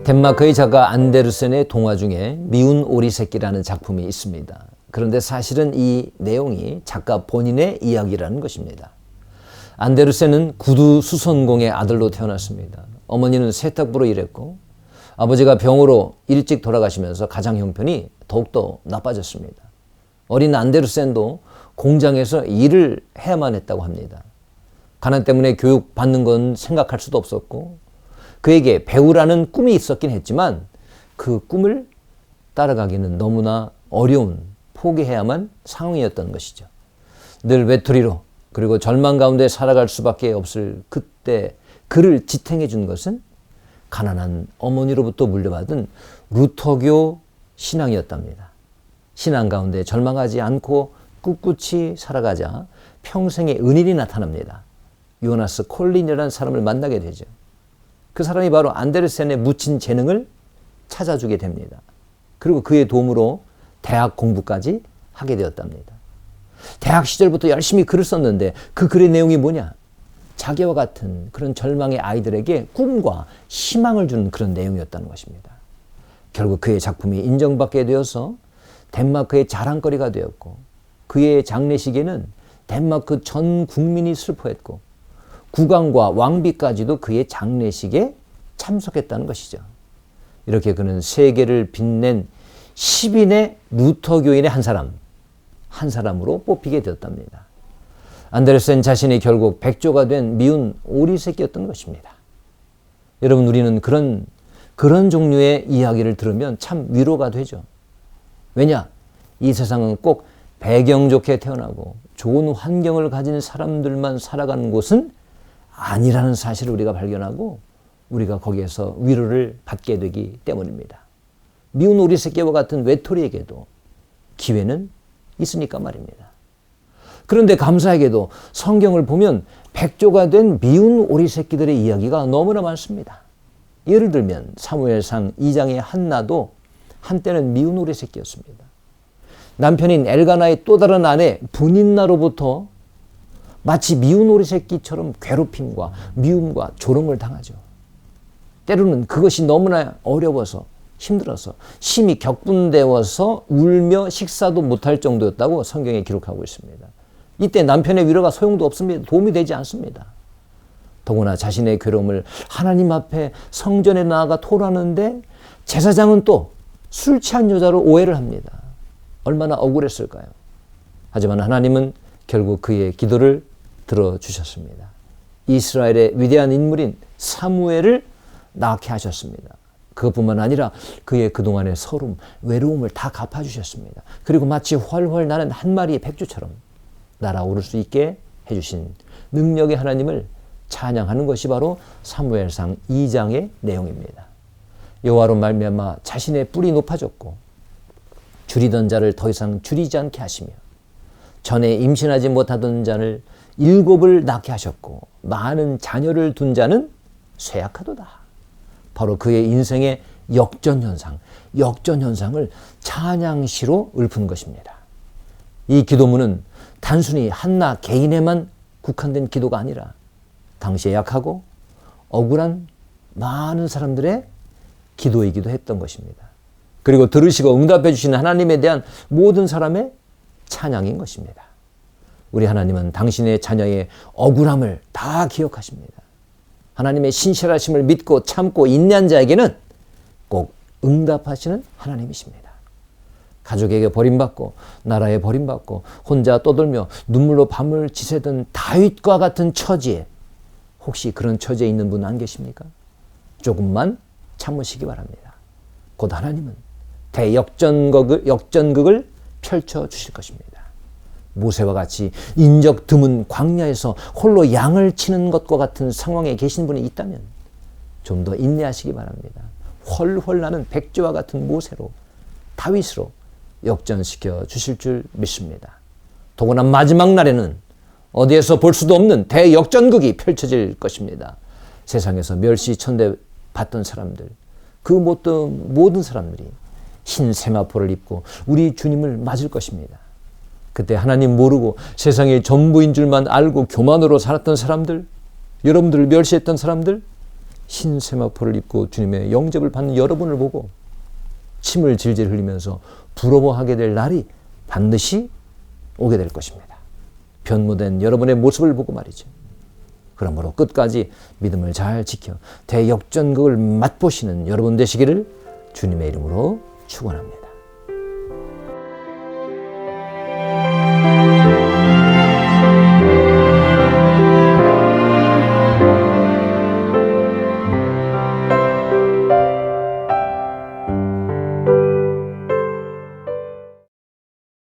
덴마크의 작가 안데르센의 동화 중에 미운 오리 새끼라는 작품이 있습니다. 그런데 사실은 이 내용이 작가 본인의 이야기라는 것입니다. 안데르센은 구두 수선공의 아들로 태어났습니다. 어머니는 세탁부로 일했고 아버지가 병으로 일찍 돌아가시면서 가장 형편이 더욱더 나빠졌습니다. 어린 안데르센도 공장에서 일을 해야만 했다고 합니다. 가난 때문에 교육받는 건 생각할 수도 없었고 그에게 배우라는 꿈이 있었긴 했지만 그 꿈을 따라가기는 너무나 어려운, 포기해야만 상황이었던 것이죠. 늘 외톨이로 그리고 절망 가운데 살아갈 수밖에 없을 그때 그를 지탱해 준 것은 가난한 어머니로부터 물려받은 루터교 신앙이었답니다. 신앙 가운데 절망하지 않고 꿋꿋이 살아가자 평생의 은인이 나타납니다. 요나스 콜린이라는 사람을 만나게 되죠. 그 사람이 바로 안데르센의 묻힌 재능을 찾아주게 됩니다. 그리고 그의 도움으로 대학 공부까지 하게 되었답니다. 대학 시절부터 열심히 글을 썼는데 그 글의 내용이 뭐냐? 자기와 같은 그런 절망의 아이들에게 꿈과 희망을 주는 그런 내용이었다는 것입니다. 결국 그의 작품이 인정받게 되어서 덴마크의 자랑거리가 되었고 그의 장례식에는 덴마크 전 국민이 슬퍼했고 국왕과 왕비까지도 그의 장례식에 참석했다는 것이죠. 이렇게 그는 세계를 빛낸 10인의 루터교인의 한 사람으로 뽑히게 되었답니다. 안데르센 자신이 결국 백조가 된 미운 오리 새끼였던 것입니다. 여러분, 우리는 그런 종류의 이야기를 들으면 참 위로가 되죠. 왜냐? 이 세상은 꼭 배경 좋게 태어나고 좋은 환경을 가진 사람들만 살아가는 곳은 아니라는 사실을 우리가 발견하고 우리가 거기에서 위로를 받게 되기 때문입니다. 미운 오리 새끼와 같은 외톨이에게도 기회는 있으니까 말입니다. 그런데 감사하게도 성경을 보면 백조가 된 미운 오리 새끼들의 이야기가 너무나 많습니다. 예를 들면 사무엘상 2장의 한나도 한때는 미운 오리 새끼였습니다. 남편인 엘가나의 또 다른 아내 분인나로부터 마치 미운 오리 새끼처럼 괴롭힘과 미움과 조롱을 당하죠. 때로는 그것이 너무나 어려워서 힘들어서 심히 격분되어서 울며 식사도 못할 정도였다고 성경에 기록하고 있습니다. 이때 남편의 위로가 소용도 없습니다. 도움이 되지 않습니다. 더구나 자신의 괴로움을 하나님 앞에 성전에 나아가 토로하는데 제사장은 또 술 취한 여자로 오해를 합니다. 얼마나 억울했을까요? 하지만 하나님은 결국 그의 기도를 들어주셨습니다. 이스라엘의 위대한 인물인 사무엘을 낳게 하셨습니다. 그것뿐만 아니라 그의 그동안의 서름, 외로움을 다 갚아주셨습니다. 그리고 마치 훨훨 나는 한 마리의 백조처럼 날아오를 수 있게 해주신 능력의 하나님을 찬양하는 것이 바로 사무엘상 2장의 내용입니다. 여호와로 말미암아 자신의 뿔이 높아졌고 줄이던 자를 더 이상 줄이지 않게 하시며 전에 임신하지 못하던 자를 7을 낳게 하셨고 많은 자녀를 둔 자는 쇠약하도다. 바로 그의 인생의 역전현상을 찬양시로 읊은 것입니다. 이 기도문은 단순히 한나 개인에만 국한된 기도가 아니라 당시에 약하고 억울한 많은 사람들의 기도이기도 했던 것입니다. 그리고 들으시고 응답해 주시는 하나님에 대한 모든 사람의 찬양인 것입니다. 우리 하나님은 당신의 자녀의 억울함을 다 기억하십니다. 하나님의 신실하심을 믿고 참고 인내한 자에게는 꼭 응답하시는 하나님이십니다. 가족에게 버림받고 나라에 버림받고 혼자 떠돌며 눈물로 밤을 지새던 다윗과 같은 처지에 혹시 그런 처지에 있는 분 안 계십니까? 조금만 참으시기 바랍니다. 곧 하나님은 대역전극을 펼쳐주실 것입니다. 모세와 같이 인적 드문 광야에서 홀로 양을 치는 것과 같은 상황에 계신 분이 있다면 좀 더 인내하시기 바랍니다. 훨훨 나는 백조와 같은 모세로 다윗으로 역전시켜 주실 줄 믿습니다. 더구나 마지막 날에는 어디에서 볼 수도 없는 대역전극이 펼쳐질 것입니다. 세상에서 멸시천대 받던 사람들, 그 모든 사람들이 흰 세마포를 입고 우리 주님을 맞을 것입니다. 그때 하나님 모르고 세상의 전부인 줄만 알고 교만으로 살았던 사람들, 여러분들을 멸시했던 사람들, 흰 세마포를 입고 주님의 영접을 받는 여러분을 보고 침을 질질 흘리면서 부러워하게 될 날이 반드시 오게 될 것입니다. 변모된 여러분의 모습을 보고 말이죠. 그러므로 끝까지 믿음을 잘 지켜 대역전극을 맛보시는 여러분 되시기를 주님의 이름으로 축원합니다.